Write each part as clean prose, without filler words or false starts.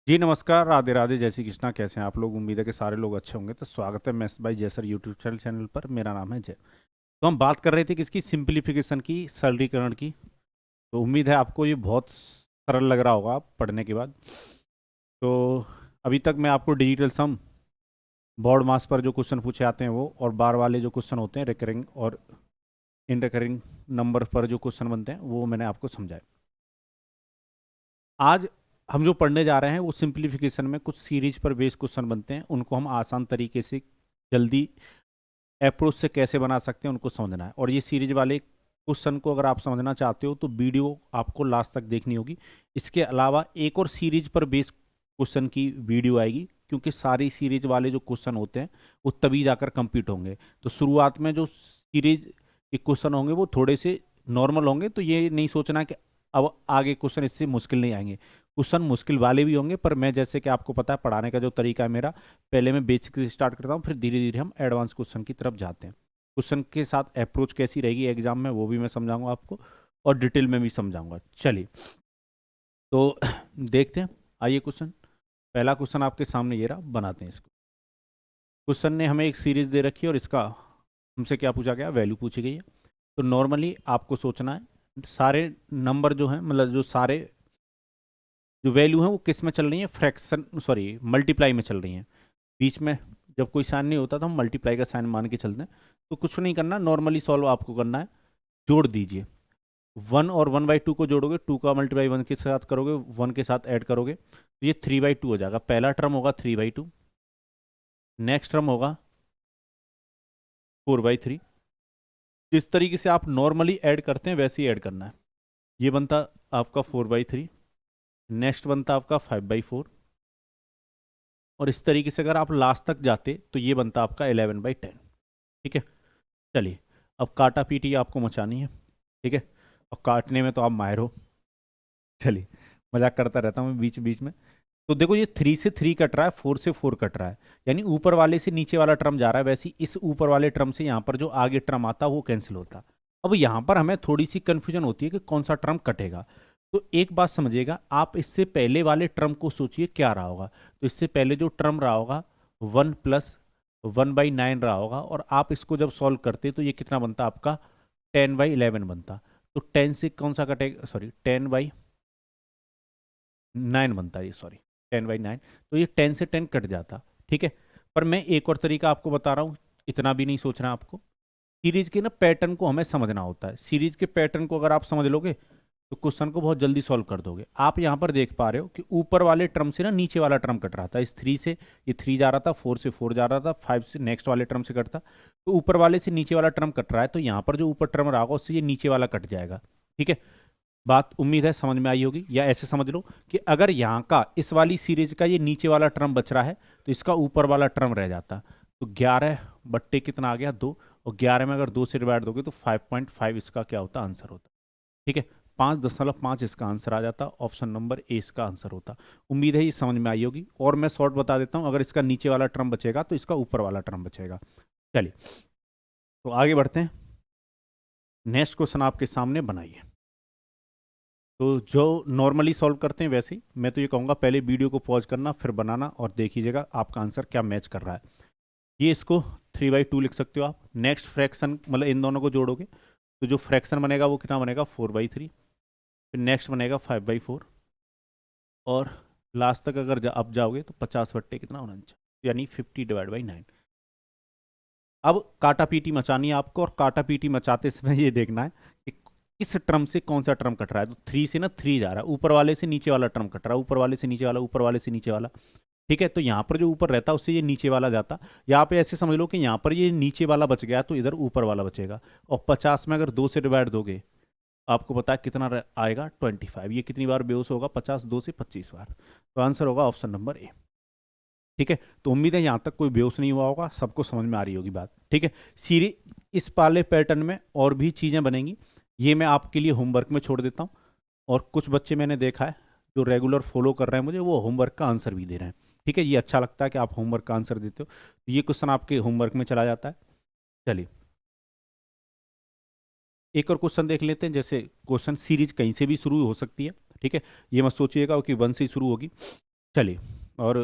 जी नमस्कार, राधे राधे, जय श्री कृष्णा। कैसे हैं आप लोग? उम्मीद है कि सारे लोग अच्छे होंगे। तो स्वागत है मेस बाय जयसर यूट्यूब चैनल पर। मेरा नाम है जय। तो हम बात कर रहे थे किसकी? सिंप्लीफिकेशन की, सरलीकरण की। तो उम्मीद है आपको ये बहुत सरल लग रहा होगा आप पढ़ने के बाद। तो अभी तक मैं आपको डिजिटल सम, बोर्ड मास पर जो क्वेश्चन पूछे आते हैं वो, और बार वाले जो क्वेश्चन होते हैं रिकरिंग और इन रिकरिंग नंबर पर जो क्वेश्चन बनते हैं वो मैंने आपको समझाया। आज हम जो पढ़ने जा रहे हैं वो सिंप्लीफिकेशन में कुछ सीरीज पर बेस्ड क्वेश्चन बनते हैं। उनको हम आसान तरीके से, जल्दी अप्रोच से कैसे बना सकते हैं उनको समझना है। और ये सीरीज वाले क्वेश्चन को अगर आप समझना चाहते हो तो वीडियो आपको लास्ट तक देखनी होगी। इसके अलावा एक और सीरीज पर बेस्ड क्वेश्चन की वीडियो आएगी, क्योंकि सारी सीरीज वाले जो क्वेश्चन होते हैं वो तभी जाकर कंप्लीट होंगे। तो शुरुआत में जो सीरीज के क्वेश्चन होंगे वो थोड़े से नॉर्मल होंगे, तो ये नहीं सोचना कि अब आगे क्वेश्चन इससे मुश्किल नहीं आएंगे। क्वेश्चन मुश्किल वाले भी होंगे, पर मैं जैसे कि आपको पता है पढ़ाने का जो तरीका है मेरा, पहले मैं बेसिक से स्टार्ट करता हूँ, फिर धीरे धीरे हम एडवांस क्वेश्चन की तरफ जाते हैं। क्वेश्चन के साथ अप्रोच कैसी रहेगी एग्जाम में वो भी मैं समझाऊंगा आपको, और डिटेल में भी समझाऊंगा। चलिए तो देखते हैं। आइए क्वेश्चन, पहला क्वेश्चन आपके सामने ये रहा, बनाते हैं इसको। क्वेश्चन ने हमें एक सीरीज दे रखी है और इसका हमसे क्या पूछा गया? वैल्यू पूछी गई है। तो नॉर्मली आपको सोचना है सारे नंबर जो हैं, मतलब जो सारे जो वैल्यू हैं वो किस में चल रही है? फ्रैक्शन, सॉरी, मल्टीप्लाई में चल रही हैं। बीच में जब कोई साइन नहीं होता तो हम मल्टीप्लाई का साइन मान के चलते हैं। तो कुछ नहीं करना, नॉर्मली सॉल्व आपको करना है। जोड़ दीजिए। 1 और 1/2 को जोड़ोगे, 2 का मल्टीप्लाई 1 के साथ करोगे, 1 के साथ ऐड करोगे तो ये 3/2 हो जाएगा। पहला टर्म होगा 3/2, नेक्स्ट टर्म होगा 4/3। जिस तरीके से आप नॉर्मली ऐड करते हैं वैसे ही ऐड करना है। ये बनता आपका 4/3, नेक्स्ट बनता आपका 5/4, और इस तरीके से अगर आप लास्ट तक जाते तो ये बनता आपका 11/10। ठीक है, चलिए अब काटा पीटी आपको मचानी है। ठीक है, और काटने में तो आप माहिर हो। चलिए, मजाक करता रहता हूँ बीच बीच में। तो देखो ये 3 से 3 कट रहा है, 4 से 4 कट रहा है, यानी ऊपर वाले से नीचे वाला टर्म जा रहा है। वैसे ही इस ऊपर वाले टर्म से यहाँ पर जो आगे टर्म आता वो कैंसिल होता। अब यहाँ पर हमें थोड़ी सी कंफ्यूजन होती है कि कौन सा टर्म कटेगा। तो एक बात समझिएगा, आप इससे पहले वाले टर्म को सोचिए क्या रहा होगा। तो इससे पहले जो टर्म रहा होगा 1+1/9 रहा होगा, और आप इसको जब सॉल्व करते तो ये कितना बनता आपका? 10/11 बनता। तो 10 से कौन सा कटेगा? सॉरी, 10/9 बनता है ये, सॉरी, 10/9। तो ये 10 से 10 कट जाता। ठीक है, पर मैं एक और तरीका आपको बता रहा हूँ, इतना भी नहीं सोचना आपको। सीरीज के ना पैटर्न को हमें समझना होता है। सीरीज के पैटर्न को अगर आप समझ लोगे तो क्वेश्चन को बहुत जल्दी सॉल्व कर दोगे। आप यहाँ पर देख पा रहे हो कि ऊपर वाले टर्म से ना नीचे वाला टर्म कट रहा था। इस 3 से ये 3 जा रहा था, 4 से 4 जा रहा था, 5 से नेक्स्ट वाले टर्म से कटता। तो ऊपर वाले से नीचे वाला टर्म कट रहा है, तो यहाँ पर जो ऊपर टर्म रहा होगा उससे ये नीचे वाला कट जाएगा। ठीक है, बात उम्मीद है समझ में आई होगी। या ऐसे समझ लो कि अगर यहाँ का इस वाली सीरीज का ये नीचे वाला टर्म बच रहा है तो इसका ऊपर वाला टर्म रह जाता। तो 11 बट्टे कितना आ गया? 2। और 11 में अगर 2 से डिवाइड दोगे तो 5.5 इसका क्या होता? आंसर होता। ठीक है, 5.5 इसका आंसर आ जाता। ऑप्शन नंबर ए इसका आंसर होता। उम्मीद है ये समझ में आई होगी। और मैं शॉर्ट बता देता हूँ, अगर इसका नीचे वाला टर्म बचेगा तो इसका ऊपर वाला टर्म बचेगा। चलिए तो आगे बढ़ते हैं। नेक्स्ट क्वेश्चन आपके सामने बनाइए। तो जो नॉर्मली सॉल्व करते हैं वैसे ही, मैं तो ये कहूँगा पहले वीडियो को पॉज करना, फिर बनाना, और देखिएगा आपका आंसर क्या मैच कर रहा है। ये इसको 3/2 लिख सकते हो आप। नेक्स्ट फ्रैक्शन, मतलब इन दोनों को जोड़ोगे तो जो फ्रैक्शन बनेगा वो कितना बनेगा? 4/3। फिर नेक्स्ट बनेगा 5/4, और लास्ट तक अगर आप जाओगे तो 50 बट्टे कितना? 49, यानी 50/9। अब काटा पीटी मचानी है आपको, और काटा पीटी मचाते समय ये देखना है कि किस टर्म से कौन सा टर्म कट रहा है। तो 3 से ना 3 जा रहा है, ऊपर वाले से नीचे वाला टर्म कट रहा है, ऊपर वाले से नीचे वाला, ऊपर वाले से नीचे वाला। ठीक है, तो यहाँ पर जो ऊपर रहता है उससे ये नीचे वाला जाता। यहाँ पे ऐसे समझ लो कि यहाँ पर ये नीचे वाला बच गया तो इधर ऊपर वाला बचेगा। और 50 में अगर 2 से डिवाइड दोगे, आपको पता है कितना आएगा? 25। ये कितनी बार बेहोश होगा? 50, 2 से 25 बार। तो आंसर होगा ऑप्शन नंबर ए। ठीक है, तो उम्मीद है यहाँ तक कोई बेहोश नहीं हुआ होगा, सबको समझ में आ रही होगी बात। ठीक है, सीरी इस वाले पैटर्न में और भी चीज़ें बनेंगी, ये मैं आपके लिए होमवर्क में छोड़ देता हूँ। और कुछ बच्चे मैंने देखा है जो रेगुलर फॉलो कर रहे हैं मुझे, वो होमवर्क का आंसर भी दे रहे हैं। ठीक है, ये अच्छा लगता है कि आप होमवर्क का आंसर देते हो, तो ये क्वेश्चन आपके होमवर्क में चला जाता है। चलिए एक और क्वेश्चन देख लेते हैं। जैसे क्वेश्चन सीरीज कहीं से भी शुरू हो सकती है। ठीक है, ये मत सोचिएगा कि 1 से ही शुरू होगी। चलिए, और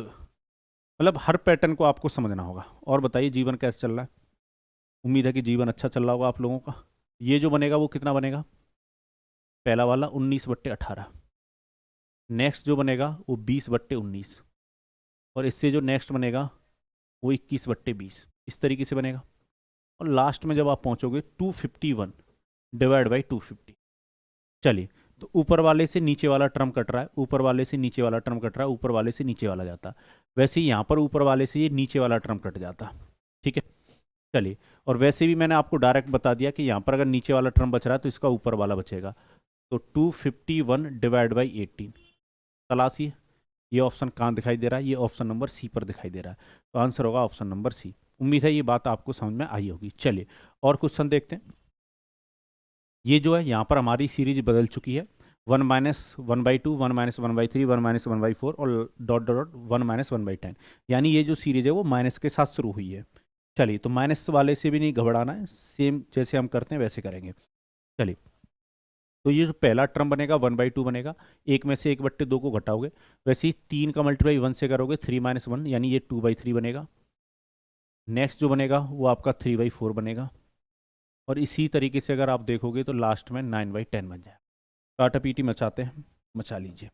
मतलब हर पैटर्न को आपको समझना होगा। और बताइए जीवन कैसे चल रहा है? उम्मीद है कि जीवन अच्छा चल रहा होगा आप लोगों का। ये जो बनेगा वो कितना बनेगा? पहला वाला 19/18। नेक्स्ट जो बनेगा वो 20/19। और इससे जो नेक्स्ट बनेगा वो 21/20। इस तरीके से बनेगा। और लास्ट में जब आप पहुंचोगे 251 डिवाइड बाई 250। चलिए, तो ऊपर वाले से नीचे वाला टर्म कट रहा है, ऊपर वाले से नीचे वाला टर्म कट रहा है, ऊपर वाले से नीचे वाला जाता। वैसे ही यहाँ पर ऊपर वाले से ये नीचे वाला टर्म कट जाता। ठीक है, चलिए। और वैसे भी मैंने आपको डायरेक्ट बता दिया कि यहाँ पर अगर नीचे वाला टर्म बच रहा है तो इसका ऊपर वाला बचेगा। तो 251 डिवाइड बाई 18 तलाशी। ये ऑप्शन कहाँ दिखाई दे रहा है? ये ऑप्शन नंबर सी पर दिखाई दे रहा है। तो आंसर होगा ऑप्शन नंबर सी। उम्मीद है ये बात आपको समझ में आई होगी। चलिए, और क्वेश्चन देखते हैं। ये जो है यहाँ पर हमारी सीरीज बदल चुकी है। 1-1/2, 1-1/3, 1-1/4 और डॉट डॉट डॉट 1-1/10। यानी ये जो सीरीज है वो माइनस के साथ शुरू हुई है। चलिए, तो माइनस वाले से भी नहीं घबराना है, सेम जैसे हम करते हैं वैसे करेंगे। चलिए, तो ये जो पहला टर्म बनेगा 1/2 बनेगा। एक में से 1/2 को घटाओगे। वैसे ही 3 का मल्टीप्लाई 1 से करोगे, 3-1 यानी ये 2/3 बनेगा। नेक्स्ट जो बनेगा वो आपका 3/4 बनेगा। और इसी तरीके से अगर आप देखोगे तो लास्ट में 9/10 बन जाए। काटा पीटी मचाते हैं, मचा लीजिए।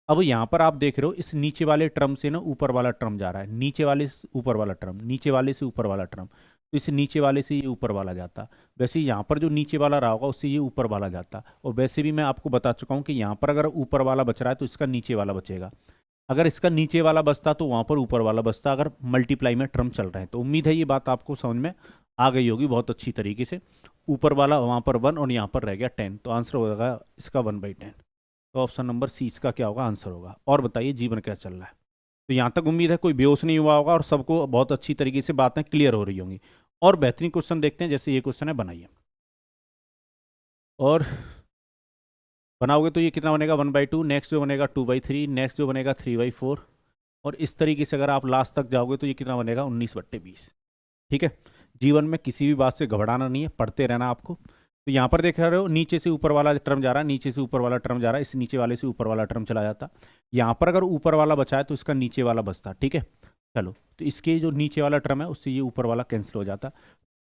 अब यहाँ पर आप देख रहे हो इस नीचे वाले टर्म से ना ऊपर वाला टर्म जा रहा है, नीचे वाले से ऊपर वाला टर्म, नीचे वाले से ऊपर वाला टर्म। तो इस नीचे वाले से ये ऊपर वाला जाता। वैसे यहाँ पर जो नीचे वाला रहा होगा उससे ये ऊपर वाला जाता। और वैसे भी मैं आपको बता चुका हूँ कि यहाँ पर अगर ऊपर वाला बच रहा है तो इसका नीचे वाला बचेगा। अगर इसका नीचे वाला बचता तो वहाँ पर ऊपर वाला बचता, अगर मल्टीप्लाई में टर्म चल रहे हैं। तो उम्मीद है ये बात आपको समझ में आ गई होगी बहुत अच्छी तरीके से। ऊपर वाला वहाँ पर 1 और यहाँ पर रह गया 10, तो आंसर होगा इसका 1/10। तो ऑप्शन नंबर सी इसका क्या होगा? आंसर होगा। और बताइए जीवन क्या चल रहा है? तो यहाँ तक उम्मीद है कोई बेहोश नहीं हुआ होगा और सबको बहुत अच्छी तरीके से बातें क्लियर हो रही होंगी। और बेहतरीन क्वेश्चन देखते हैं, जैसे ये क्वेश्चन है, बनाइए। और बनाओगे तो ये कितना बनेगा? 1/2। नेक्स्ट जो बनेगा 2/3। नेक्स्ट जो बनेगा 3/4। और इस तरीके से अगर आप लास्ट तक जाओगे तो ये कितना बनेगा? 19/20। ठीक है, जीवन में किसी भी बात से घबराना नहीं है, पढ़ते रहना आपको। तो यहाँ पर देख रहे हो नीचे से ऊपर वाला टर्म जा रहा है, नीचे से ऊपर वाला टर्म जा रहा है, इस नीचे वाले से ऊपर वाला टर्म चला जाता। यहाँ पर अगर ऊपर वाला बचा है तो इसका नीचे वाला बचता। ठीक है, चलो, तो इसके जो नीचे वाला टर्म है उससे ये ऊपर वाला कैंसिल हो जाता।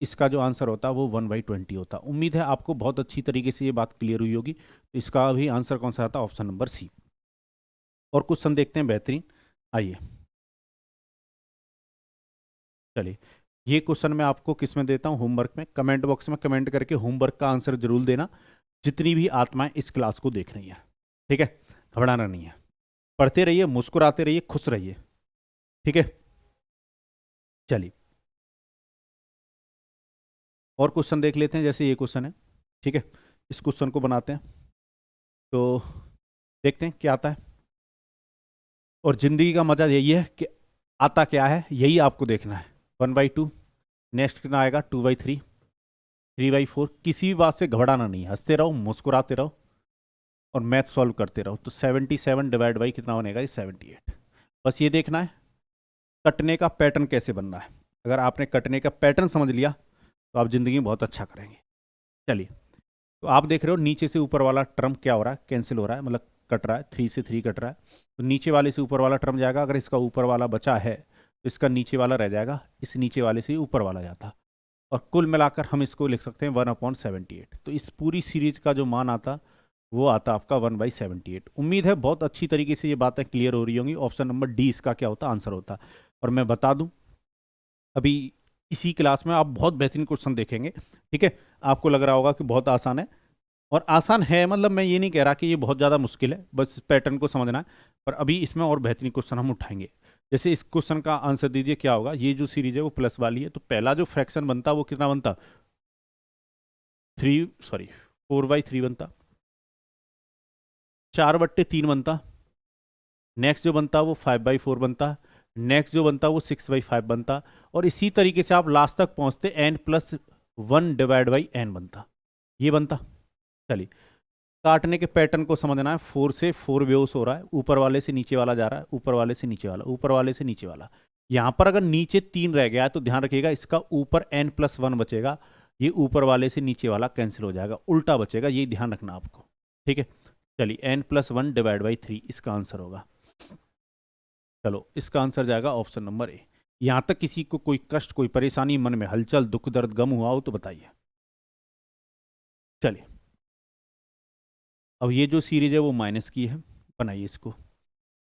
इसका जो आंसर होता है वो 1/20 होता। उम्मीद है आपको बहुत अच्छी तरीके से ये बात क्लियर हुई होगी। तो इसका भी आंसर कौन सा आता? Option number c. और क्वेश्चन देखते हैं बेहतरीन, आइए। चलिए, ये क्वेश्चन मैं आपको किस में देता हूँ? होमवर्क में। कमेंट बॉक्स में कमेंट करके होमवर्क का आंसर जरूर देना, जितनी भी आत्माएं इस क्लास को देख रही हैं। ठीक है, घबराना नहीं है, पढ़ते रहिए, मुस्कुराते रहिए, खुश रहिए। ठीक है, चलिए और क्वेश्चन देख लेते हैं। जैसे ये क्वेश्चन है, ठीक है, इस क्वेश्चन को बनाते हैं तो देखते हैं क्या आता है। और जिंदगी का मजा यही है कि आता क्या है यही आपको देखना है। 1/2, नेक्स्ट कितना आएगा? 2/3, 3/4। किसी भी बात से घबराना नहीं है, हंसते रहो, मुस्कुराते रहो और मैथ सॉल्व करते रहो। तो 77 डिवाइड बाई कितना बनेगा? ये 78। बस ये देखना है कटने का पैटर्न कैसे बनना है। अगर आपने कटने का पैटर्न समझ लिया तो आप जिंदगी में बहुत अच्छा करेंगे। चलिए, तो आप देख रहे हो नीचे से ऊपर वाला टर्म क्या हो रहा है? कैंसिल हो रहा है, मतलब कट रहा है। 3 से 3 कट रहा है, तो नीचे वाले से ऊपर वाला टर्म जाएगा। अगर इसका ऊपर वाला बचा है तो इसका नीचे वाला रह जाएगा, इस नीचे वाले से ऊपर वाला जाता। और कुल मिलाकर हम इसको लिख सकते हैं 1/78। तो इस पूरी सीरीज का जो मान आता वो आता आपका 1/78। उम्मीद है बहुत अच्छी तरीके से ये बातें क्लियर हो रही होंगी। ऑप्शन नंबर डी इसका क्या होता? आंसर होता। और मैं बता दूं, अभी इसी क्लास में आप बहुत बेहतरीन क्वेश्चन देखेंगे। ठीक है, आपको लग रहा होगा कि बहुत आसान है, और आसान है मतलब मैं ये नहीं कह रहा कि ये बहुत ज़्यादा मुश्किल है, बस पैटर्न को समझना है। पर अभी इसमें और बेहतरीन क्वेश्चन हम उठाएंगे। जैसे इस क्वेश्चन का आंसर दीजिए क्या होगा। ये जो सीरीज है वो प्लस वाली है, तो पहला जो फ्रैक्शन बनता वो कितना बनता? 4/3 बनता। 4/3 बनता। नेक्स्ट जो बनता वो 5/4 बनता। नेक्स्ट जो बनता वो 6/5 बनता। और इसी तरीके से आप लास्ट तक पहुंचते n+1 डिवाइड बाई n बनता। ये बनता। चलिए, काटने के पैटर्न को समझना है। 4 से 4 बेहोश हो रहा है, ऊपर वाले से नीचे वाला जा रहा है, ऊपर वाले से नीचे वाला, ऊपर वाले से नीचे वाला। यहाँ पर अगर नीचे 3 रह गया है तो ध्यान रखिएगा इसका ऊपर n+1 बचेगा। ये ऊपर वाले से नीचे वाला कैंसिल हो जाएगा, उल्टा बचेगा, ये ध्यान रखना आपको। ठीक है, चलिए n+1 डिवाइड बाई 3 इसका आंसर होगा। चलो इसका आंसर जाएगा ऑप्शन नंबर ए। यहां तक किसी को कोई कष्ट, कोई परेशानी, मन में हलचल, दुख दर्द, गम हुआ हो तो बताइए। चलिए, अब ये जो सीरीज है वो माइनस की है, बनाइए इसको।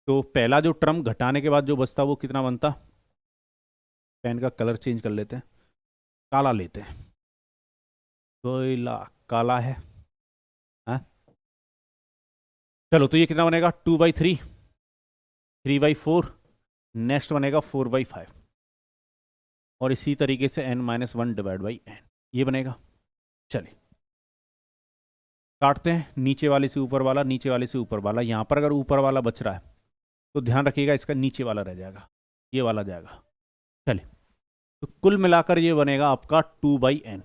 तो पहला जो टर्म घटाने के बाद जो बचता वो कितना बनता? पेन का कलर चेंज कर लेते हैं, काला लेते हैं। कोयला काला है, हाँ? चलो तो ये कितना बनेगा? 2/3, 3/4, नेक्स्ट बनेगा 4/5, और इसी तरीके से n-1 डिवाइड बाई n, ये बनेगा। चलिए काटते हैं, नीचे वाले से ऊपर वाला, नीचे वाले से ऊपर वाला। यहाँ पर अगर ऊपर वाला बच रहा है तो ध्यान रखिएगा इसका नीचे वाला रह जाएगा, ये वाला जाएगा। चलिए, तो कुल मिलाकर ये बनेगा आपका 2/n।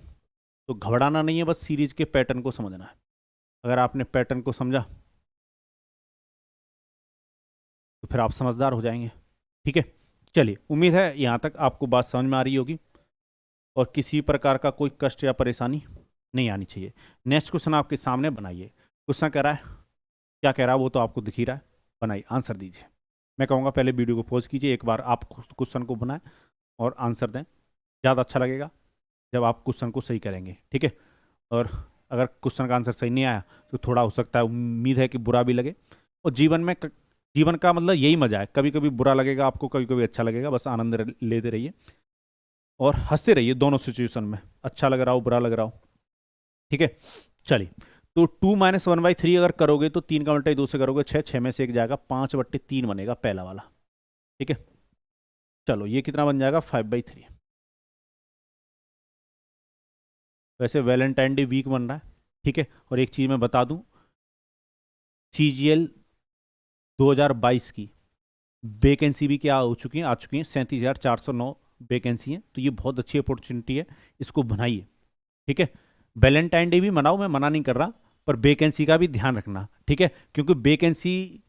तो घबराना नहीं है, बस सीरीज के पैटर्न को समझना है। अगर आपने पैटर्न को समझा तो फिर आप समझदार हो जाएंगे। ठीक है, चलिए उम्मीद है यहाँ तक आपको बात समझ में आ रही होगी और किसी प्रकार का कोई कष्ट या परेशानी नहीं आनी चाहिए। नेक्स्ट क्वेश्चन आपके सामने बनाइए। क्वेश्चन कह रहा है, क्या कह रहा है वो तो आपको दिख ही रहा है, बनाइए, आंसर दीजिए। मैं कहूँगा पहले वीडियो को पॉज कीजिए, एक बार आप क्वेश्चन को बनाएं और आंसर दें। ज़्यादा अच्छा लगेगा जब आप क्वेश्चन को सही करेंगे, ठीक है। और अगर क्वेश्चन का आंसर सही नहीं आया तो थोड़ा हो सकता है, उम्मीद है कि बुरा भी लगे। और जीवन का मतलब यही मजा है, कभी कभी बुरा लगेगा आपको, कभी कभी अच्छा लगेगा, बस आनंद लेते रहिए और हंसते रहिए दोनों सिचुएशन में, अच्छा लग रहा हो बुरा लग रहा हो। ठीक है, चलिए तो 2-1/3 अगर करोगे तो 3 का उल्टा 2 से करोगे 6, 6 में से 1 जाएगा, 5/3 बनेगा पहला वाला। ठीक है, चलो ये कितना बन जाएगा? 5/3। वैसे वैलेंटाइन डे वीक बन रहा है, ठीक है। और एक चीज़ मैं बता दूं, CGL 2022 की वैकेंसी भी क्या हो चुकी है, आ चुकी हैं 37,409 वैकेंसी हैं। तो ये बहुत अच्छी अपॉर्चुनिटी है, इसको बनाइए। ठीक है, वैलेंटाइन डे भी मनाओ, मैं मना नहीं कर रहा, पर वैकेंसी का भी ध्यान रखना, ठीक है। क्योंकि वैकेंसी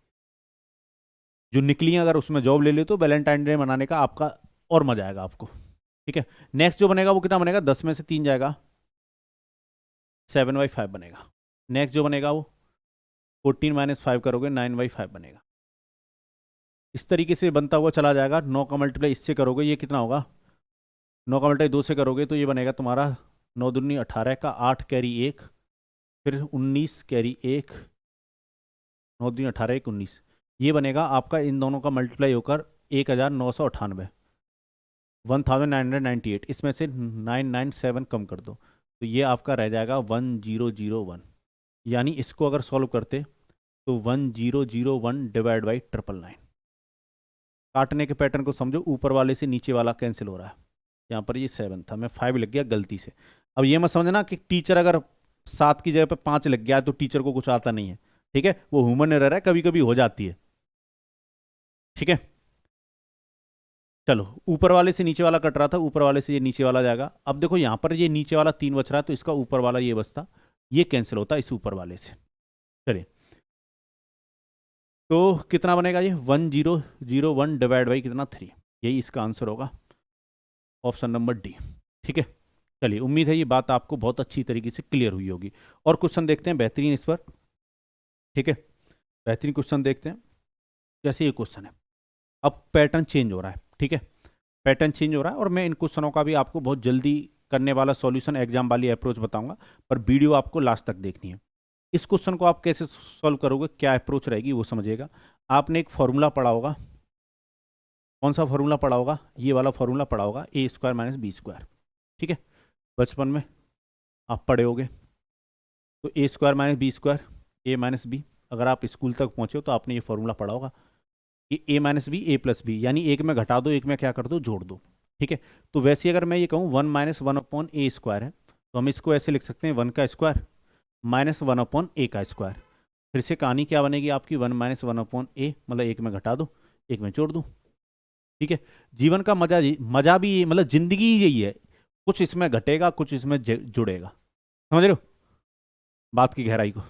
जो निकली है, अगर उसमें जॉब ले ले तो वैलेंटाइन डे मनाने का आपका और मजा आएगा आपको। ठीक है, नेक्स्ट जो बनेगा वो कितना बनेगा? 10 में से 3 जाएगा, 7/5 बनेगा। नेक्स्ट जो बनेगा वो 14-5 करोगे 9/5 बनेगा। इस तरीके से बनता हुआ चला जाएगा। 9 का मल्टीप्लाई इससे करोगे ये कितना होगा? 9 का मल्टीप्लाई 2 से करोगे तो ये बनेगा तुम्हारा 9 दूनी 18 का 8 कैरी 1, फिर 19 कैरी 1, 9 दूनी 18 1 19, ये बनेगा आपका इन दोनों का मल्टीप्लाई होकर 1998, 1998। इसमें से 997 कम कर दो तो ये आपका रह जाएगा 1001। यानी इसको अगर सॉल्व करते तो 1001 डिवाइड बाई 999। काटने के पैटर्न को समझो, ऊपर वाले से नीचे वाला कैंसिल हो रहा है। यहाँ पर ये 7 था, मैं 5 लग गया गलती से। अब ये मत समझना कि टीचर अगर 7 की जगह पे 5 लग गया तो टीचर को कुछ आता नहीं है, ठीक है। वो ह्यूमन एरर है, कभी कभी हो जाती है, ठीक है। चलो ऊपर वाले से नीचे वाला कट रहा था, ऊपर वाले से ये नीचे वाला जाएगा। अब देखो यहाँ पर ये नीचे वाला 3 बच रहा है तो इसका ऊपर वाला ये बचता, ये कैंसिल होता इस ऊपर वाले से। चलिए तो कितना बनेगा ये? 1001 डिवाइड बाई कितना? 3। यही इसका आंसर होगा, ऑप्शन नंबर डी। ठीक है, चलिए उम्मीद है ये बात आपको बहुत अच्छी तरीके से क्लियर हुई होगी। और क्वेश्चन देखते हैं बेहतरीन इस पर, ठीक है। बेहतरीन क्वेश्चन देखते हैं। जैसे ये क्वेश्चन है, अब पैटर्न चेंज हो रहा है, ठीक है। पैटर्न चेंज हो रहा है और मैं इन क्वेश्चनों का भी आपको बहुत जल्दी करने वाला सॉल्यूशन, एग्जाम वाली अप्रोच बताऊंगा, पर वीडियो आपको लास्ट तक देखनी है। इस क्वेश्चन को आप कैसे सॉल्व करोगे, क्या अप्रोच रहेगी वो समझिएगा। आपने एक फॉर्मूला पढ़ा होगा, कौन सा फॉर्मूला पढ़ा होगा? ये वाला फॉर्मूला पढ़ा होगा, A² - B², ठीक है। बचपन में आप पढ़े होगे। तो A² - B², A-B। अगर आप स्कूल तक पहुंचे हो तो आपने ये फॉर्मूला पढ़ा होगा कि A-B A+B, यानी एक में घटा दो, एक में क्या कर दो, जोड़ दो, ठीक है। तो वैसे अगर मैं ये कहूँ 1-1/A² है तो हम इसको ऐसे लिख सकते हैं 1 का स्क्वायर -1/A का स्क्वायर। फिर से कहानी क्या बनेगी आपकी? 1-1/A, मतलब एक में घटा दो, एक में जोड़ दो, ठीक है। जीवन का मजा भी मतलब जिंदगी ही यही है, कुछ इसमें घटेगा कुछ इसमें जुड़ेगा, समझ रहे हो बात की गहराई को?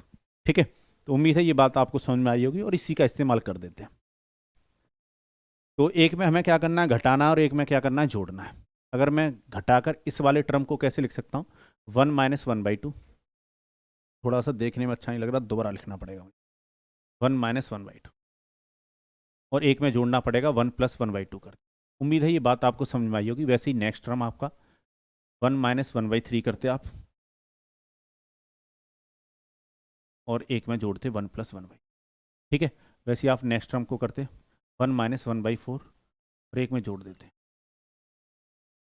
ठीक है, तो उम्मीद है ये बात आपको समझ में आई होगी और इसी का इस्तेमाल कर देते हैं। तो एक में हमें क्या करना है? घटाना है, और एक में क्या करना है? जोड़ना है। अगर मैं घटाकर इस वाले टर्म को कैसे लिख सकता हूँ? 1-1/2। थोड़ा सा देखने में अच्छा नहीं लग रहा, दोबारा लिखना पड़ेगा मुझे। 1-1/2, और एक में जोड़ना पड़ेगा 1+1/2 करते। उम्मीद है ये बात आपको समझ में आई होगी। वैसे ही नेक्स्ट टर्म आपका 1-1/3 करते आप, और एक में जोड़ते 1+1/, ठीक है। वैसे ही आप नेक्स्ट टर्म को करते 1-1/4 और एक में जोड़ देते,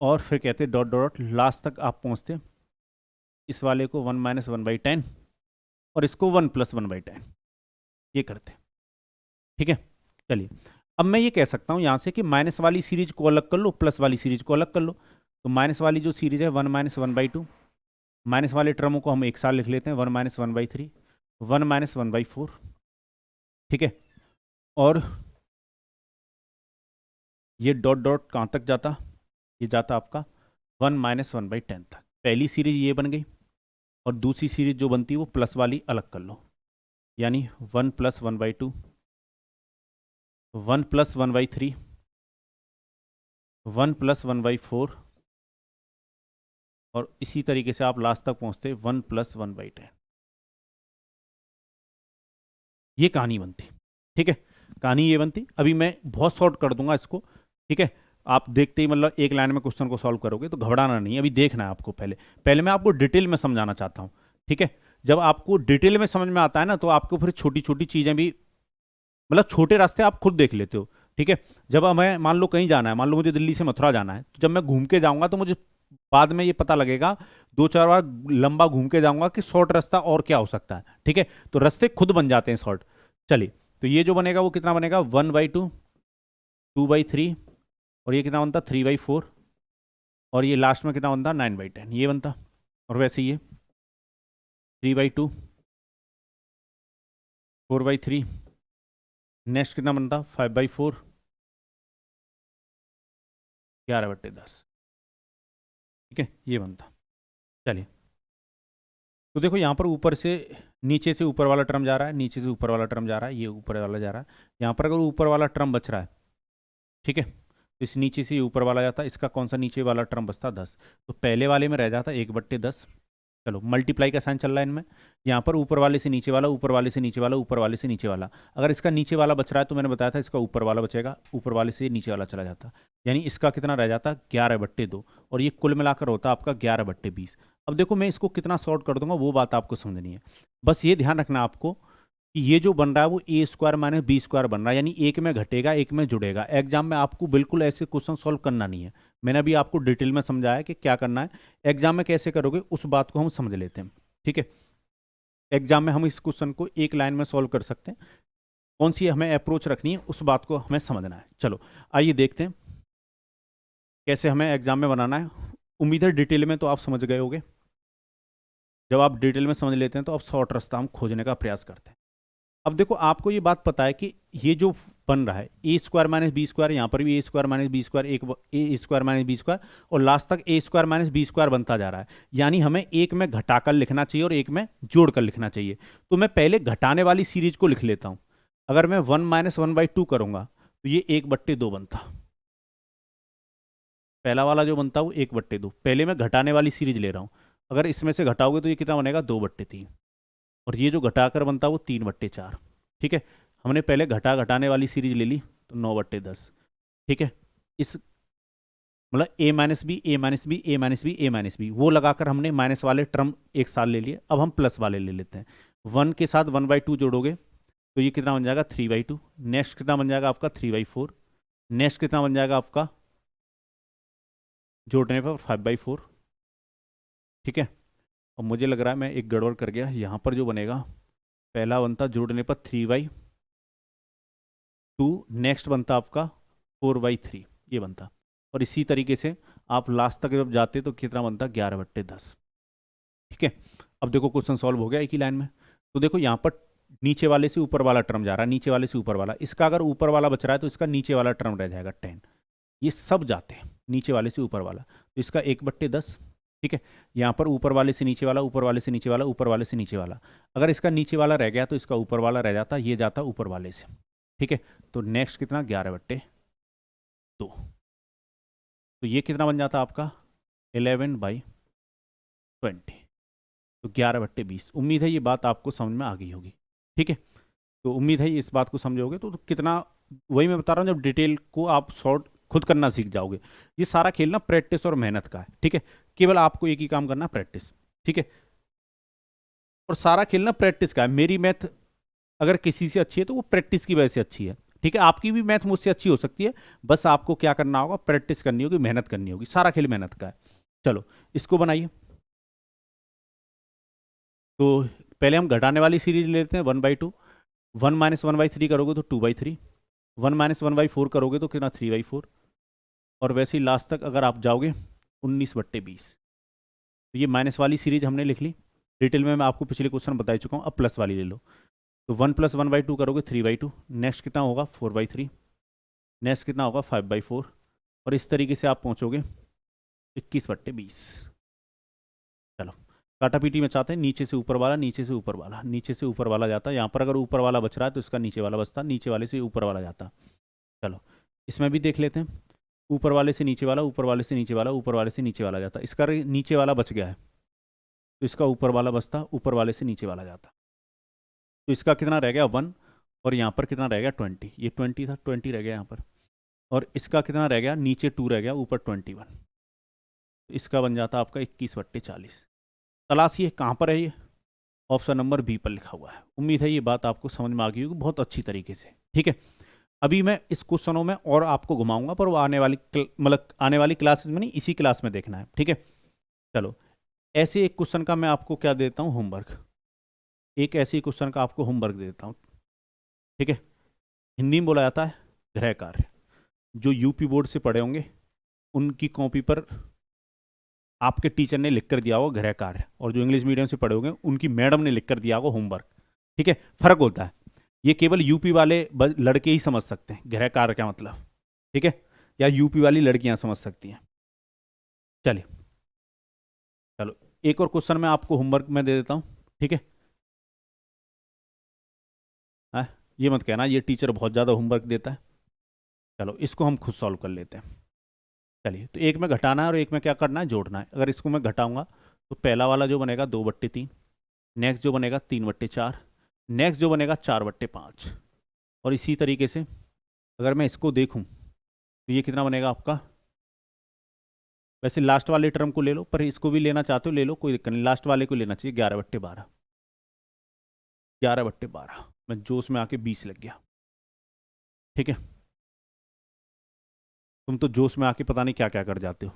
और फिर कहते डॉट डॉट लास्ट तक आप पहुंचते इस वाले को 1-1/10 और इसको 1+1/10, ये करते, ठीक है। चलिए, अब मैं ये कह सकता हूँ यहाँ से कि माइनस वाली सीरीज को अलग कर लो, प्लस वाली सीरीज को अलग कर लो। तो माइनस वाली जो सीरीज है 1-1/2, माइनस वाले टर्मों को हम एक साथ लिख लेते हैं 1-1/3, 1-1/4, ठीक है। और ये डॉट डॉट कहाँ तक जाता, ये जाता आपका 1-1/10 तक। पहली सीरीज ये बन गई, और दूसरी सीरीज जो बनती है वो प्लस वाली अलग कर लो, यानी 1+1/2, 1+1/3, 1+1/4, और इसी तरीके से आप लास्ट तक पहुंचते 1+1/10। ये कहानी बनती, ठीक है। कहानी ये बनती। अभी मैं बहुत शॉर्ट कर दूंगा इसको, ठीक है। आप देखते ही मतलब एक लाइन में क्वेश्चन को सॉल्व करोगे, तो घबराना नहीं, अभी देखना है आपको। पहले पहले मैं आपको डिटेल में समझाना चाहता हूँ, ठीक है। जब आपको डिटेल में समझ में आता है ना, तो आपको फिर छोटी छोटी चीजें भी, मतलब छोटे रास्ते आप खुद देख लेते हो, ठीक है। जब हमें मान लो कहीं जाना है, मान लो मुझे दिल्ली से मथुरा जाना है, तो जब मैं घूम के जाऊंगा तो मुझे बाद में ये पता लगेगा, 2-4 बार लंबा घूम के जाऊंगा कि शॉर्ट रास्ता और क्या हो सकता है, ठीक है। तो रास्ते खुद बन जाते हैं शॉर्ट। चलिए, तो ये जो बनेगा वो कितना बनेगा, 1/2, 2/3, और ये कितना बनता 3/4, और ये लास्ट में कितना बनता 9/10, ये बनता। और वैसे ये 3/2, 4/3, नेक्स्ट कितना बनता 5/4, 11/10, ठीक है, ये बनता। चलिए, तो देखो यहाँ पर ऊपर से नीचे से ऊपर वाला टर्म जा रहा है, नीचे से ऊपर वाला टर्म जा रहा है, ये ऊपर वाला जा रहा है। यहाँ पर अगर ऊपर वाला टर्म बच रहा है, ठीक है, तो इस नीचे से ऊपर वाला जाता है, इसका कौन सा नीचे वाला टर्म बचता 10, तो पहले वाले में रह जाता 1/10। चलो, मल्टीप्लाई का साइन चल रहा है इनमें। यहाँ पर ऊपर वाले से नीचे वाला, ऊपर वाले से नीचे वाला, ऊपर वाले से नीचे वाला। अगर इसका नीचे वाला बच रहा है तो मैंने बताया था इसका ऊपर वाला बचेगा, ऊपर वाले से नीचे वाला चला जाता, यानी इसका कितना रह जाता 11/2, और ये कुल मिलाकर होता आपका 11/20। अब देखो मैं इसको कितना शॉर्ट कर दूंगा वो बात आपको समझनी है। बस ये ध्यान रखना आपको कि ये जो बन रहा है वो A² - B² बन रहा है, यानी एक में घटेगा एक में जुड़ेगा। एग्जाम में आपको बिल्कुल ऐसे क्वेश्चन सॉल्व करना नहीं है। मैंने अभी आपको डिटेल में समझाया कि क्या करना है, एग्जाम में कैसे करोगे उस बात को हम समझ लेते हैं, ठीक है। एग्जाम में हम इस क्वेश्चन को एक लाइन में सॉल्व कर सकते हैं, कौन सी हमें अप्रोच रखनी है उस बात को हमें समझना है। चलो आइए देखते हैं कैसे हमें एग्जाम में बनाना है। उम्मीद है डिटेल में तो आप समझ गए होंगे। जब आप डिटेल में समझ लेते हैं तो आप शॉर्ट रास्ता हम खोजने का प्रयास करते हैं। अब देखो आपको ये बात पता है कि ये जो बन रहा है A² - B², यहाँ पर भी A² - B², एक A² - B², और लास्ट तक A² - B² बनता जा रहा है, यानी हमें एक में घटाकर लिखना चाहिए और एक में जोड़कर लिखना चाहिए। तो मैं पहले घटाने वाली सीरीज को लिख लेता हूँ। अगर मैं 1-1/2 करूंगा तो ये 1/2 बनता, पहला वाला जो बनता है वो 1/2। पहले मैं घटाने वाली सीरीज ले रहा हूँ, अगर इसमें से घटाओगे तो ये कितना बनेगा 2/3, और ये जो घटाकर बनता है वो 3/4, ठीक है। हमने पहले घटाने वाली सीरीज ले ली तो 9/10, ठीक है। इस मतलब A-B वो लगाकर हमने माइनस वाले टर्म एक साथ ले लिए। अब हम प्लस वाले ले लेते हैं। 1 के साथ 1/2 जोड़ोगे तो ये कितना बन जाएगा 3/2। नेक्स्ट कितना बन जाएगा आपका 3/4। नेक्स्ट कितना बन जाएगा आपका जोड़ने पर 5/4, ठीक है। और मुझे लग रहा है मैं एक गड़बड़ कर गया, यहाँ पर जो बनेगा पहला बनता जोड़ने पर 3/2, नेक्स्ट बनता आपका 4/3, ये बनता। और इसी तरीके से आप लास्ट तक जब जाते तो कितना बनता 11/10, ठीक है। अब देखो क्वेश्चन सॉल्व हो गया एक ही लाइन में। तो देखो यहाँ पर नीचे वाले से ऊपर वाला टर्म जा रहा है, नीचे वाले से ऊपर वाला, इसका अगर ऊपर वाला बच रहा है तो इसका नीचे वाला टर्म रह जाएगा 10। ये सब जाते हैं नीचे वाले से ऊपर वाला, तो इसका 1/10, ठीक है। यहाँ पर ऊपर वाले से नीचे वाला, ऊपर वाले से नीचे वाला, ऊपर वाले से नीचे वाला। अगर इसका नीचे वाला रह गया तो इसका ऊपर वाला रह जाता, ये जाता ऊपर वाले से, ठीक है। तो नेक्स्ट कितना 11/2, तो ये कितना बन जाता आपका 11/20, तो 11/20। उम्मीद है ये बात आपको समझ में आ गई होगी, ठीक है। तो उम्मीद है ये इस बात को समझोगे तो कितना वही मैं बता रहा हूँ, जब डिटेल को आप सॉर्ट खुद करना सीख जाओगे। ये सारा खेल ना प्रैक्टिस और मेहनत का है, ठीक है। केवल आपको एक ही काम करना, प्रैक्टिस, ठीक है। और सारा खेल ना प्रैक्टिस का है। मेरी मैथ अगर किसी से अच्छी है तो वो प्रैक्टिस की वजह से अच्छी है, ठीक है। आपकी भी मैथ मुझसे अच्छी हो सकती है, बस आपको क्या करना होगा, प्रैक्टिस करनी होगी, मेहनत करनी होगी। सारा खेल मेहनत का है। चलो इसको बनाइए। तो पहले हम घटाने वाली सीरीज लेते हैं, 1/2। 1 - 1/3 करोगे तो 2/3। 1 - 1/4 करोगे तो कितना, 3/4। और वैसे ही लास्ट तक अगर आप जाओगे, 19/20। तो ये माइनस वाली सीरीज हमने लिख ली। डिटेल में मैं आपको पिछले क्वेश्चन बता ही चुका हूँ। अब प्लस वाली ले लो। तो 1 + 1/2 करोगे 3/2। नेक्स्ट कितना होगा, 4/3। नेक्स्ट कितना होगा, 5/4। और इस तरीके से आप पहुँचोगे 21/20। चलो काटा पीटी में चाहते हैं, नीचे से ऊपर वाला, नीचे से ऊपर वाला, नीचे से ऊपर वाला जाता है। यहाँ पर अगर ऊपर वाला बच रहा है तो इसका नीचे वाला बचता, नीचे वाले से ऊपर वाला जाता। चलो इसमें भी देख लेते हैं। ऊपर वाले से नीचे वाला, ऊपर वाले से नीचे वाला, ऊपर वाले से नीचे वाला जाता। इसका नीचे वाला बच गया है तो इसका ऊपर वाला बचता, ऊपर वाले से नीचे वाला जाता। तो इसका कितना रह गया, 1। और यहाँ पर कितना रह गया, 20। ये 20 था, 20 रह गया यहाँ पर। और इसका कितना रह गया, नीचे 2 रह गया, ऊपर 21। तो इसका बन जाता आपका 21/40। तलाशिए कहाँ पर है ये, ऑप्शन नंबर बी पर लिखा हुआ है। उम्मीद है ये बात आपको समझ में आ गई होगी बहुत अच्छी तरीके से, ठीक है। अभी मैं इस क्वेश्चनों में और आपको घुमाऊंगा, पर वो आने वाली मतलब आने वाली क्लासेस में नहीं, इसी क्लास में देखना है, ठीक है। चलो ऐसे एक क्वेश्चन का मैं आपको क्या देता हूँ, होमवर्क। एक ऐसे ही क्वेश्चन का आपको होमवर्क देता हूँ, ठीक है। हिंदी में बोला जाता है गृह कार्य। जो यूपी बोर्ड से पढ़े होंगे उनकी कॉपी पर आपके टीचर ने लिख कर दिया होगा गृह कार्य, और जो इंग्लिश मीडियम से पढ़े होंगे उनकी मैडम ने लिख कर दिया होगा होमवर्क, ठीक है। फर्क होता है। ये केवल यूपी वाले लड़के ही समझ सकते हैं गृह कार्य क्या मतलब, ठीक है। या यूपी वाली लड़कियां समझ सकती हैं। चलिए चलो एक और क्वेश्चन मैं आपको होमवर्क में दे देता हूँ, ठीक है। हाँ, ये मत कहना ये टीचर बहुत ज़्यादा होमवर्क देता है। चलो इसको हम खुद सॉल्व कर लेते हैं। चलिए तो एक में घटाना है और एक में क्या करना है, जोड़ना है। अगर इसको मैं घटाऊंगा तो पहला वाला जो बनेगा 2/3। नेक्स्ट जो बनेगा 3/4। नेक्स्ट जो बनेगा 4/5। और इसी तरीके से अगर मैं इसको देखूं तो ये कितना बनेगा आपका। वैसे लास्ट वाले टर्म को ले लो, पर इसको भी लेना चाहते हो ले लो, कोई दिक्कत नहीं। लास्ट वाले को लेना चाहिए, 11/12। 11/12 मैं जोश में आके 20 लग गया, ठीक है। तुम तो जोश में आके पता नहीं क्या क्या कर जाते हो,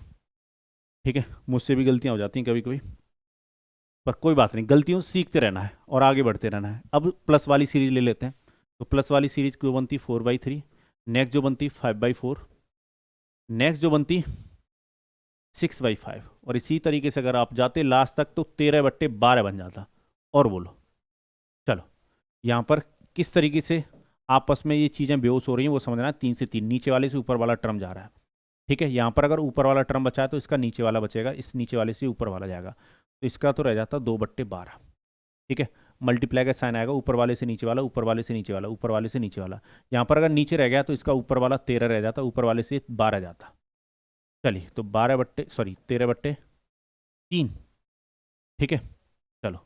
ठीक है। मुझसे भी गलतियां हो जाती हैं कभी कभी, पर कोई बात नहीं, गलतियों से सीखते रहना है और आगे बढ़ते रहना है। अब प्लस वाली सीरीज ले लेते हैं। तो प्लस वाली सीरीज क्यों बनती, 4/3। नेक्स्ट जो बनती 5/4। नेक्स्ट जो बनती 6/5। और इसी तरीके से अगर आप जाते लास्ट तक तो 13/12 बन जाता। और बोलो, चलो यहाँ पर किस तरीके से आपस में ये चीज़ें बेहोश हो रही हैं वो समझना है। 3 से 3 नीचे वाले से ऊपर वाला टर्म जा रहा है, ठीक है। यहाँ पर अगर ऊपर वाला टर्म बचा है तो इसका नीचे वाला बचेगा, इस नीचे वाले से ऊपर वाला जाएगा। तो इसका तो रह जाता 2/12, ठीक है। मल्टीप्लाई का साइन आएगा, ऊपर वाले से नीचे वाला, ऊपर वाले से नीचे वाला, ऊपर वाले से नीचे वाला। यहाँ पर अगर नीचे रह गया तो इसका ऊपर वाला 13 रह जाता, ऊपर वाले से 12 जाता। चलिए तो 13/3, ठीक है। चलो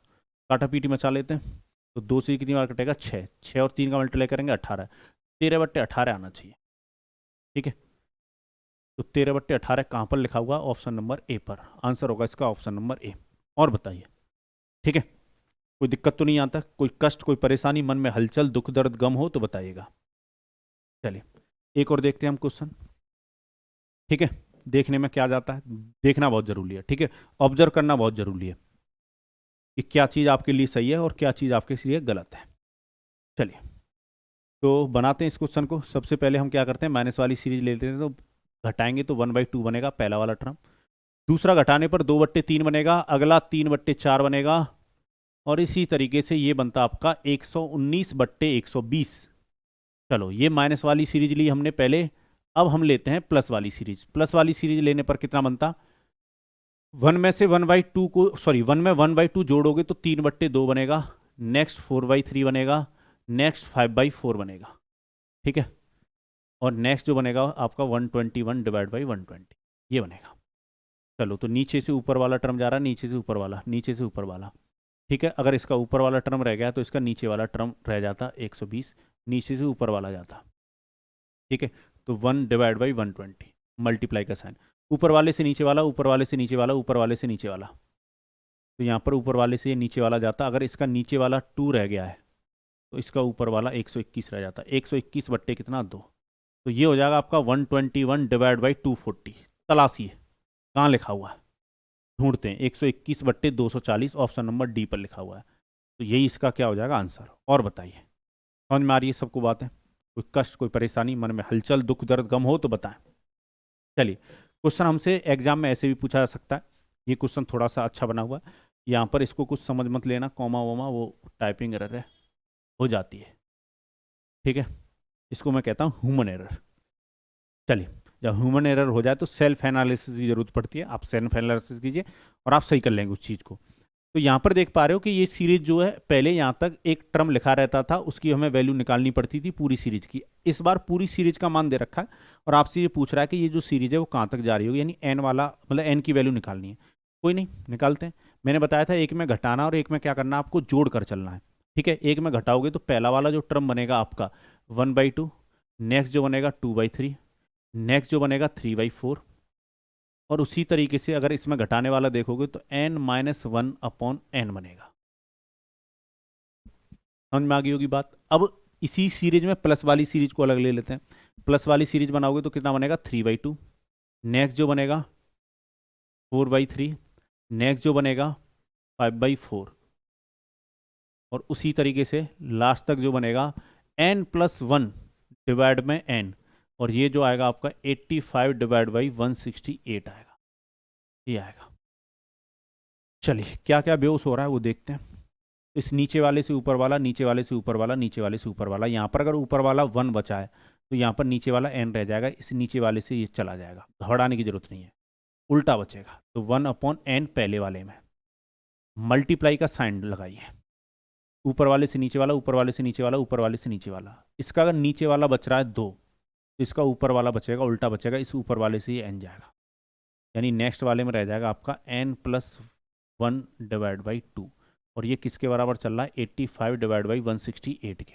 काटा पीटी मचा लेते हैं। तो 2 से कितनी बार कटेगा, 6। 6 और 3 का मल्टीप्लाई करेंगे 18। 13/18 आना चाहिए, ठीक है। तो 13/18 कहाँ पर लिखा हुआ, ऑप्शन नंबर ए पर। आंसर होगा इसका ऑप्शन नंबर ए। और बताइए, ठीक है। कोई दिक्कत तो नहीं आता, कोई कष्ट, कोई परेशानी, मन में हलचल, दुख दर्द गम हो तो बताइएगा। चलिए एक और देखते हैं हम क्वेश्चन, ठीक है। देखने में क्या जाता है, देखना बहुत जरूरी है, ठीक है। ऑब्जर्व करना बहुत जरूरी है कि क्या चीज़ आपके लिए सही है और क्या चीज़ आपके लिए गलत है। चलिए तो बनाते हैं इस क्वेश्चन को। सबसे पहले हम क्या करते हैं, माइनस वाली सीरीज लेते हैं। तो घटाएंगे तो 1/2 बनेगा पहला वाला टर्म। दूसरा घटाने पर 2/3 बनेगा, अगला 3/4 बनेगा। और इसी तरीके से ये बनता आपका 119/120। चलो ये माइनस वाली सीरीज ली हमने पहले। अब हम लेते हैं प्लस वाली सीरीज। प्लस वाली सीरीज लेने पर कितना बनता, 1 में से 1/2 को, सॉरी 1 में 1/2 जोड़ोगे तो 3/2 बनेगा। नेक्स्ट 4/3 बनेगा। नेक्स्ट 5/4 बनेगा, ठीक है। और नेक्स्ट जो बनेगा आपका 121/120, ये बनेगा। चलो तो नीचे से ऊपर वाला टर्म जा रहा है, नीचे से ऊपर वाला, नीचे से ऊपर वाला, ठीक है। अगर इसका ऊपर वाला टर्म रह गया तो इसका नीचे वाला टर्म रह जाता 120, नीचे से ऊपर वाला जाता। ठीक है, तो 1/120 मल्टीप्लाई का साइन, ऊपर वाले से नीचे वाला, ऊपर वाले से नीचे वाला, ऊपर वाले से नीचे वाला, तो यहाँ पर ऊपर वाले से ये नीचे वाला जाता, अगर इसका नीचे वाला 2 रह गया है तो इसका ऊपर वाला 121 रह जाता, 121 बट्टे कितना 2, तो ये हो जाएगा आपका 121/240। तलाशिए कहाँ लिखा हुआ है, ढूंढते हैं, 121/240 ऑप्शन नंबर डी पर लिखा हुआ है, तो यही इसका क्या हो जाएगा आंसर। और बताइए, समझ में आ रही है सबको बातें, कोई कष्ट कोई परेशानी, मन में हलचल दुख दर्द गम हो तो बताएं। चलिए, क्वेश्चन हमसे एग्जाम में ऐसे भी पूछा जा सकता है, ये क्वेश्चन थोड़ा सा अच्छा बना हुआ है, यहाँ पर इसको कुछ समझ मत लेना, कॉमा वोमा वो टाइपिंग एरर है, हो जाती है, ठीक है, इसको मैं कहता हूँ ह्यूमन एरर। चलिए, जब ह्यूमन एरर हो जाए तो सेल्फ एनालिसिस की जरूरत पड़ती है, आप सेल्फ एनालिसिस कीजिए और आप सही कर लेंगे उस चीज़ को। तो यहाँ पर देख पा रहे हो कि ये सीरीज जो है, पहले यहाँ तक एक टर्म लिखा रहता था, उसकी हमें वैल्यू निकालनी पड़ती थी पूरी सीरीज की, इस बार पूरी सीरीज का मान दे रखा है और आपसे ये पूछ रहा है कि ये जो सीरीज है वो कहाँ तक जा रही होगी, यानी एन वाला मतलब एन की वैल्यू निकालनी है। कोई नहीं, निकालते हैं। मैंने बताया था एक में घटाना और एक में क्या करना, आपको जोड़ कर चलना है, ठीक है। एक में घटाओगे तो पहला वाला जो टर्म बनेगा आपका 1/2, नेक्स्ट जो बनेगा 2/3, नेक्स्ट जो बनेगा 3/4, और उसी तरीके से अगर इसमें घटाने वाला देखोगे तो n-1/n बनेगा। समझ में आ गई होगी बात। अब इसी सीरीज में प्लस वाली सीरीज को अलग ले लेते हैं, प्लस वाली सीरीज बनाओगे तो कितना बनेगा 3/2, नेक्स्ट जो बनेगा 4/3, नेक्स्ट जो बनेगा 5/4, और उसी तरीके से लास्ट तक जो बनेगा n+1 डिवाइड में n, और ये जो आएगा आपका 85/168 आएगा, ये आएगा। चलिए, क्या क्या बेहोश हो रहा है वो देखते हैं। इस नीचे वाले से ऊपर वाला, नीचे वाले से ऊपर वाला, नीचे वाले से ऊपर वाला, यहाँ पर अगर ऊपर वाला 1 बचा है तो यहाँ पर नीचे वाला n रह जाएगा, इस नीचे वाले से ये चला जाएगा, घबराने की जरूरत नहीं है, उल्टा बचेगा, तो 1/n पहले वाले में, मल्टीप्लाई का साइन लगाइए, ऊपर वाले से नीचे वाला, ऊपर वाले से नीचे वाला, ऊपर वाले से नीचे वाला, इसका अगर नीचे वाला बच रहा है 2 तो इसका ऊपर वाला बचेगा, उल्टा बचेगा, इस ऊपर वाले से ये n जाएगा, यानी नेक्स्ट वाले में रह जाएगा आपका n+1/2, और ये किसके बराबर चल रहा है 85/168 के,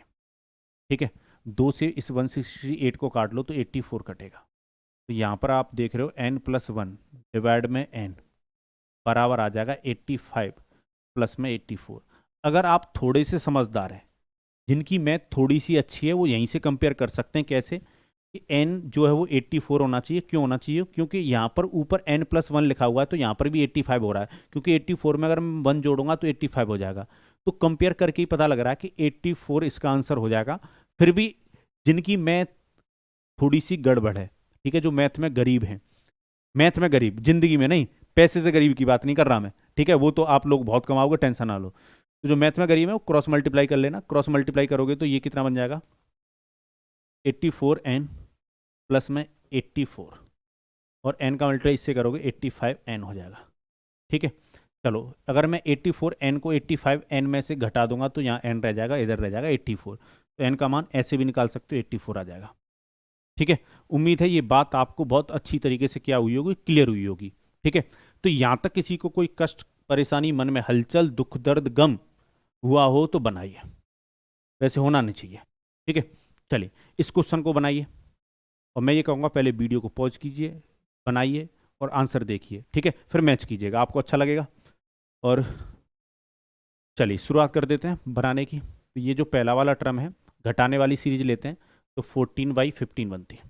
ठीक है। 2 से इस 168 को काट लो तो 84 कटेगा, तो यहाँ पर आप देख रहे हो n+1 डिवाइड में n बराबर आ जाएगा 85 प्लस में 84। अगर आप थोड़े से समझदार हैं, जिनकी मैथ थोड़ी सी अच्छी है, वो यहीं से कंपेयर कर सकते हैं, कैसे कि n जो है वो 84 होना चाहिए, क्यों होना चाहिए, क्योंकि यहाँ पर ऊपर n+1 लिखा हुआ है तो यहाँ पर भी 85 हो रहा है, क्योंकि 84 में अगर मैं 1 जोड़ूंगा तो 85 हो जाएगा, तो कंपेयर करके ही पता लग रहा है कि 84 इसका आंसर हो जाएगा। फिर भी जिनकी मैथ थोड़ी सी गड़बड़ है, ठीक है, जो मैथ में गरीब हैं, मैथ में गरीब, जिंदगी में नहीं, पैसे से गरीब की बात नहीं कर रहा मैं, ठीक है, वो तो आप लोग बहुत कमाओगे, टेंशन ना लो, तो जो मैथ में गरीब है वो क्रॉस मल्टीप्लाई कर लेना, क्रॉस मल्टीप्लाई करोगे तो ये कितना बन जाएगा 84n प्लस में 84, और n का मल्टीप्लाई इससे करोगे 85n हो जाएगा, ठीक है। चलो, अगर मैं 84n को 85n में से घटा दूंगा तो यहाँ n रह जाएगा, इधर रह जाएगा 84, तो n का मान ऐसे भी निकाल सकते हो, 84 आ जाएगा, ठीक है। उम्मीद है ये बात आपको बहुत अच्छी तरीके से क्या हुई होगी, क्लियर हुई होगी, ठीक है। तो यहाँ तक किसी को कोई कष्ट परेशानी, मन में हलचल दुख दर्द गम हुआ हो तो बनाइए, वैसे होना नहीं चाहिए, ठीक है। चलिए, इस क्वेश्चन को बनाइए, और मैं ये कहूँगा पहले वीडियो को पॉज कीजिए, बनाइए और आंसर देखिए, ठीक है, फिर मैच कीजिएगा, आपको अच्छा लगेगा। और चलिए शुरुआत कर देते हैं बनाने की। तो ये जो पहला वाला टर्म है, घटाने वाली सीरीज लेते हैं, तो 14/15 बनती है,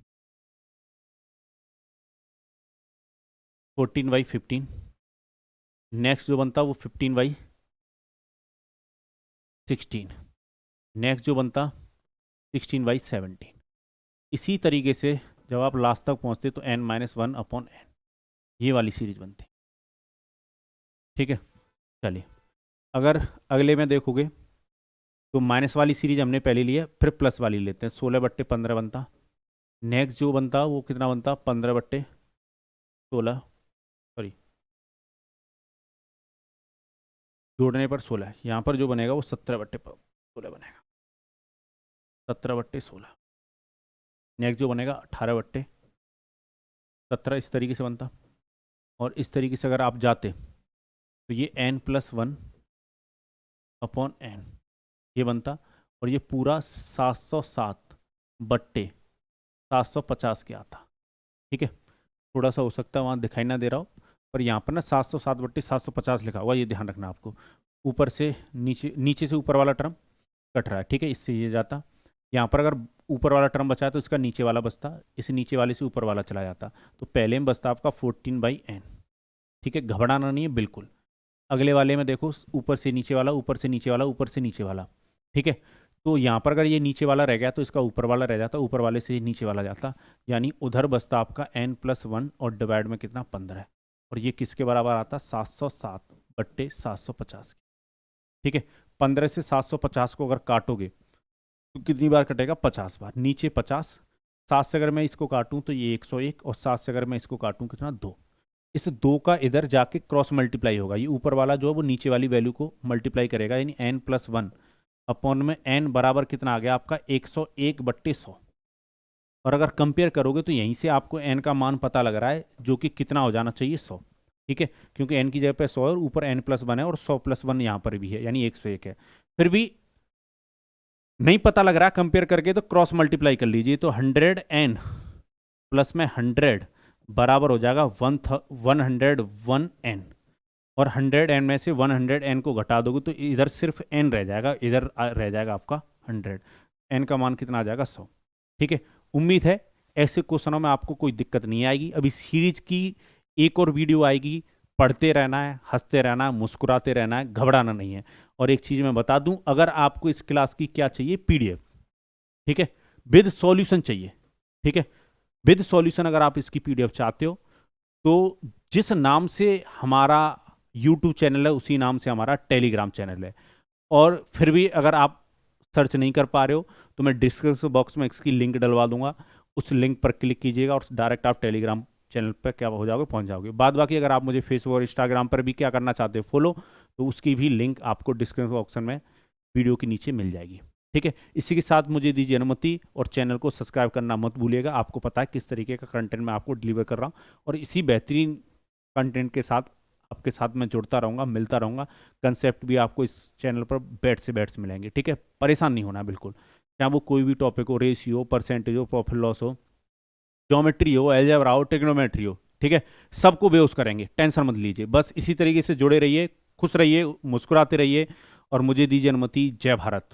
14/15, नेक्स्ट जो बनता वो 15/16, नेक्स्ट जो बनता 16/17। इसी तरीके से जब आप लास्ट तक पहुंचते तो n-1/n, ये वाली सीरीज बनती, ठीक है। चलिए, अगर अगले में देखोगे तो माइनस वाली सीरीज हमने पहले ली है, फिर प्लस वाली लेते हैं, 16/15 बनता, नेक्स्ट जो बनता वो कितना बनता 15/16, सॉरी जोड़ने पर 16, यहाँ पर जो बनेगा वो 17/16 बनेगा, 17/16, नेक्स्ट जो बनेगा 18/17, इस तरीके से बनता, और इस तरीके से अगर आप जाते तो ये n+1/n ये बनता, और ये पूरा 707/17 750 के आता। ठीक है, थोड़ा सा हो सकता है वहाँ दिखाई ना दे रहा हो, पर यहाँ पर ना 707/750 लिखा हुआ, ये ध्यान रखना आपको। ऊपर से नीचे, नीचे से ऊपर वाला टर्म कट रहा है, ठीक है, इससे ये जाता। यहाँ पर अगर ऊपर वाला टर्म बचा है तो इसका नीचे वाला बचता, इस नीचे वाले से ऊपर वाला चला जाता, तो पहले में बचता आपका 14/n। ठीक है, घबराना नहीं है बिल्कुल। अगले वाले में देखो, ऊपर से नीचे वाला, ऊपर से नीचे वाला, ऊपर से नीचे वाला। ठीक है, तो यहाँ पर अगर ये नीचे वाला रह गया तो इसका ऊपर वाला रह जाता, ऊपर वाले से नीचे वाला जाता, यानी उधर बचता आपका n+1 और डिवाइड में कितना 15। और ये किसके बराबर आता, 707/750। ठीक है, 15 से 750 को अगर काटोगे तो कितनी बार कटेगा, 50 बार। नीचे 50, 7 से अगर मैं इसको काटूं तो ये 101, और 7 से अगर मैं इसको काटूं कितना, 2। इस 2 का इधर जाके क्रॉस मल्टीप्लाई होगा, ये ऊपर वाला जो है वो नीचे वाली वैल्यू को मल्टीप्लाई करेगा, यानी n+1 अपॉन में n बराबर कितना आ गया आपका, 101/100। और अगर कंपेयर करोगे तो यहीं से आपको n का मान पता लग रहा है, जो कि कितना हो जाना चाहिए, 100। ठीक है, क्योंकि n की जगह पे 100 है और ऊपर n+1 है और 100+1 यहाँ पर भी है, यानी 101 है। फिर भी नहीं पता लग रहा कंपेयर करके, तो क्रॉस मल्टीप्लाई कर लीजिए, तो 100n प्लस में 100 बराबर हो जाएगा 101n। और 100n में से 100n को घटा दोगे तो इधर सिर्फ n रह जाएगा, इधर रह जाएगा आपका 100। n का मान कितना आ जाएगा, 100। ठीक है, उम्मीद है ऐसे क्वेश्चनों में आपको कोई दिक्कत नहीं आएगी। अभी सीरीज की एक और वीडियो आएगी, पढ़ते रहना है, हंसते रहना है, मुस्कुराते रहना है, घबराना नहीं है। और एक चीज़ मैं बता दूं, अगर आपको इस क्लास की क्या चाहिए, पीडीएफ, ठीक है, विद सॉल्यूशन चाहिए। ठीक है, विद सॉल्यूशन अगर आप इसकी पीडीएफ चाहते हो तो जिस नाम से हमारा यूट्यूब चैनल है उसी नाम से हमारा टेलीग्राम चैनल है। और फिर भी अगर आप सर्च नहीं कर पा रहे हो तो मैं डिस्क्रिप्शन बॉक्स में इसकी लिंक डलवा दूंगा, उस लिंक पर क्लिक कीजिएगा और डायरेक्ट आप टेलीग्राम चैनल पर क्या हो जाओगे, पहुंच जाओगे। बाद बाकी अगर आप मुझे फेसबुक और इंस्टाग्राम पर भी क्या करना चाहते हो फॉलो, तो उसकी भी लिंक आपको डिस्क्रिप्शन बॉक्स में वीडियो के नीचे मिल जाएगी। ठीक है, इसी के साथ मुझे दीजिए अनुमति, और चैनल को सब्सक्राइब करना मत भूलिएगा। आपको पता है किस तरीके का कंटेंट मैं आपको डिलीवर कर रहा हूँ, और इसी बेहतरीन कंटेंट के साथ आपके साथ मैं जुड़ता रहूँगा, मिलता रहूँगा। कंसेप्ट भी आपको इस चैनल पर बैट्स मिलेंगे। ठीक है, परेशान नहीं होना बिल्कुल, चाहे वो कोई भी टॉपिक हो, रेशियो हो, परसेंटेज हो, प्रॉफिट लॉस हो, ज्योमेट्री हो, अलजेब्रा हो, ट्रिग्नोमेट्री हो, ठीक है, सबको बेहोश करेंगे, टेंशन मत लीजिए। बस इसी तरीके से जुड़े रहिए, खुश रहिए, मुस्कुराते रहिए, और मुझे दीजिए अनुमति। जय भारत।